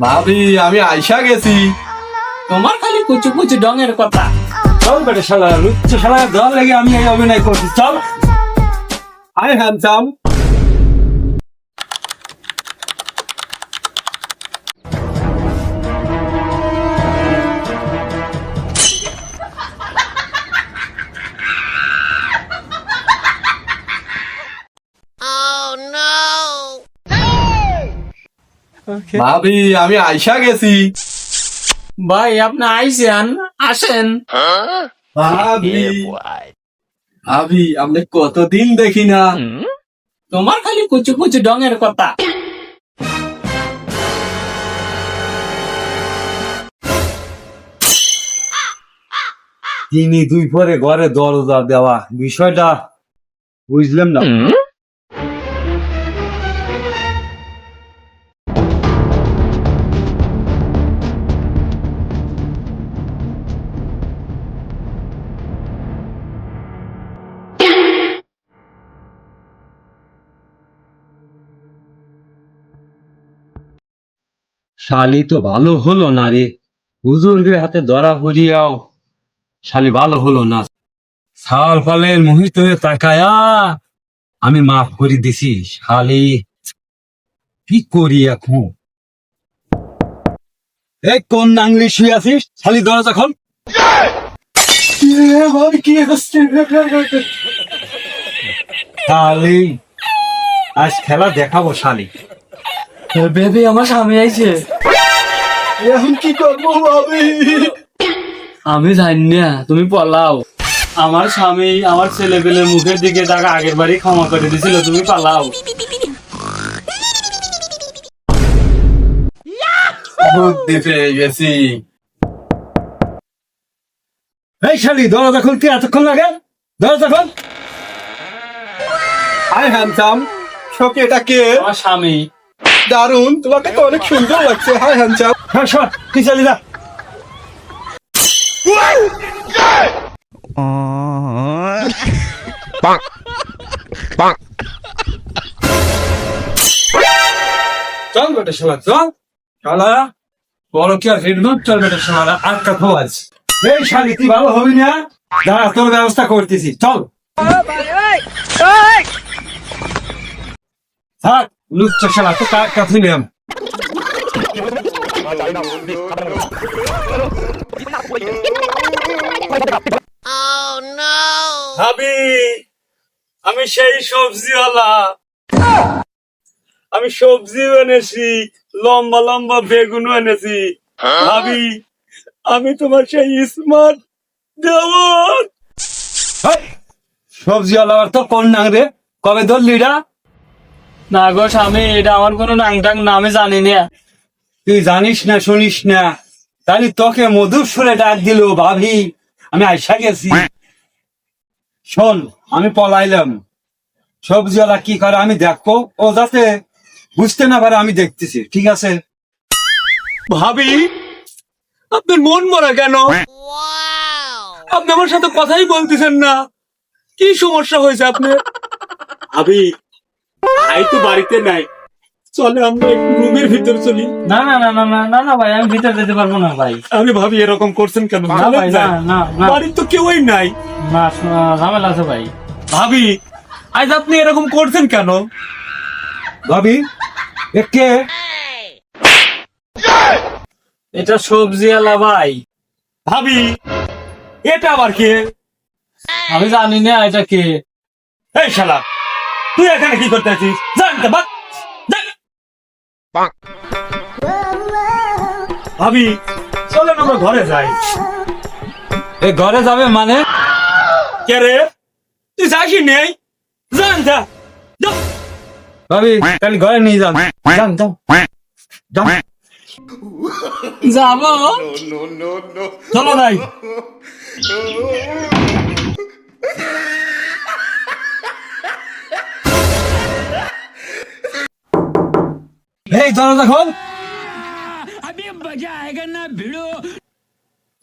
ভাবি আমি আইসা গেছি। তোমার খালি কুচু কুচু ডঙের কথা। চল বেটা শালা লুচ্চ শালা দল লেগে আমি এই অভিনয় করছি চল। Hi handsome. ভাবি আমি আইসা গেছি। ভাই আপনি আইসেন, আসেন। ভাবি ভাবি আপনি কতদিন দেখি না। তোমার খালি কুচু কুচু ডঙের কথা। তিনি দুই পরে ঘরে দরজা দেওয়া বিষয়টা বুঝলাম না। শালি তো ভালো হলো না রে, হুজুরের হাতে ধরা পড়িয়াও শালি ভালো হলো না। সাল ফালের মুহিত হয়ে তাকায়া আমি মাফ করে দিছি। শালি কি করি এখন? এই কোন নাংলি শুয়ে আছিস? শালি দরজা খোল। ভাবি কি হচ্ছে? শালি আজ খেলা দেখাবো শালি। বেবি আমার স্বামী আইছে। এখন কি করবো ভাবি? আমি জানি না, তুমি পালাও। আমার স্বামী আমার ছেলে পেলের মুখের দিকে তাকে আগের বারই ক্ষমা করে দিছিল, তুমি পালাও। বুদ্ধি পেয়ে গেছি। এই শালি দরজা খুলতে এতক্ষণ লাগে? দরজা খোল। Hi handsome. শোকে এটা কে? আমার স্বামী। দারুন, তোমাকে তো অনেক সুন্দর লাগছে। Hi handsome. হ্যাঁ সর, তুই চালি যা। চল বেটা শালা চল। শালা বড় কি আর হিডমার? চল বেটা শালা আর কথা আজ। এই শালি তুই ভালো হবি না? দাঁড়া তোর ব্যবস্থা করতেছি চল। থাক লুচ্চ শালা তো কার কাছে নিলাম। ভাবি আমি সেই সবজিওয়ালা। আমি সবজিও এনেছি, লম্বা লম্বা বেগুনও এনেছি। ভাবি আমি তোমার সেই স্মার্ট দেওয়ার। সবজিওয়ালা আর তো কোন নাং রে? কবে ধরলি এটা? না গো স্বামী, এটা আমার কোনো নাংটাং নামে জানি না। তুই জানিস না শুনিস না, তাহলে তোকে মধুর সুরে ডাক দিল ভাবি। আমি আইসা গেছি। শোন আমি পলাইলাম। সবজিওয়ালা কি করে আমি দেখবো, ও যাতে বুঝতে না পারে আমি দেখতেছি, ঠিক আছে? ভাবি আপনার মন মরা কেন? আপনি আমার সাথে কথাই বলতেছেন না। কি সমস্যা হয়েছে আপনার? ভাবি ভাই তো বাড়িতে নাই, চলে আমরা একটু রুমের ভিতর চলি। না না না না না না না ভাই, আমি ভিতরে যেতে পারবো না ভাই। আমি ভাবি এরকম করছেন কেন? না ভাই, না না না বাড়ির তো কেউই নাই। না, ঝামেলা আছে ভাই। ভাবি আজ আপনি এরকম করছেন কেন? ভাবি এ কে? এটা সবজিওয়ালা ভাই। ভাবি এটা আবার কে? আমি জানি না এটা কে। এই শালা তুই এখানে কি করতে আছিস? জানতে বাক। ভাবি চলেন আমরা ঘরে যাই। এ ঘরে যাবে মানে? কে রে? তুই যাসি নেই? জানতা ভাবি তাহলে ঘরে নিয়ে যান। যান যান যান। যাবো। চলো নাই। এই দরজা খোল।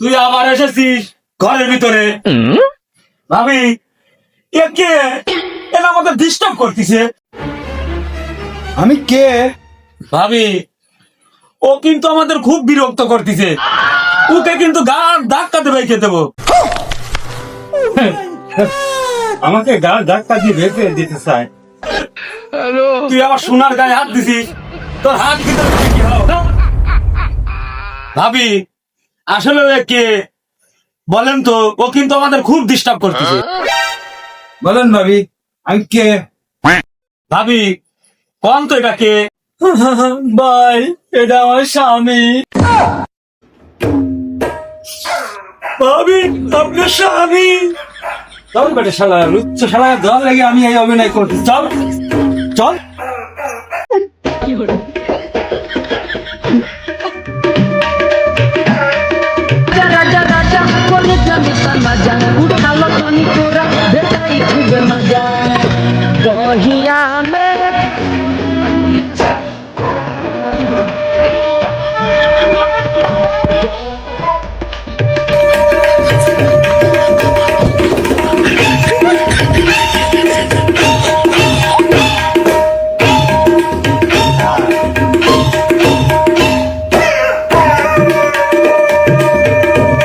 তুই আবার এসেছিস ঘরের ভিতরে। ভাবি এ কে? এরা আমাকে ডিস্টার্ব করতেছে। আমি কে? ভাবি ও কিন্তু আমাদের খুব বিরক্ত করতেছে। ওকে কিন্তু গাড় ধাক্কা দেবে খেতে দেবো। আমাকে গাল ধাক্কা দিয়ে বের করে দিতে চায়। তুই আমার সোনার গায়ে হাত দিছিস, তোর হাত ভিতরে কি হবে? ভাবি আসলে ও কে বলেন তো? ও কিন্তু আমাদের খুব ডিস্টার্ব করতেছে। বলেন ভাবি, আমি কে? ভাবি কোন তো এটা কে? ভাই এটা আমার স্বামী। ভাবি আপনার স্বামী? চল বেটা শালা, লুচ্চ শালা, দল লাগে আমি এই অভিনয় করছি। চল চল। राजा राजा कोने जमीता मजा उठा लो तनी तोरा बेटा खूब मजा वही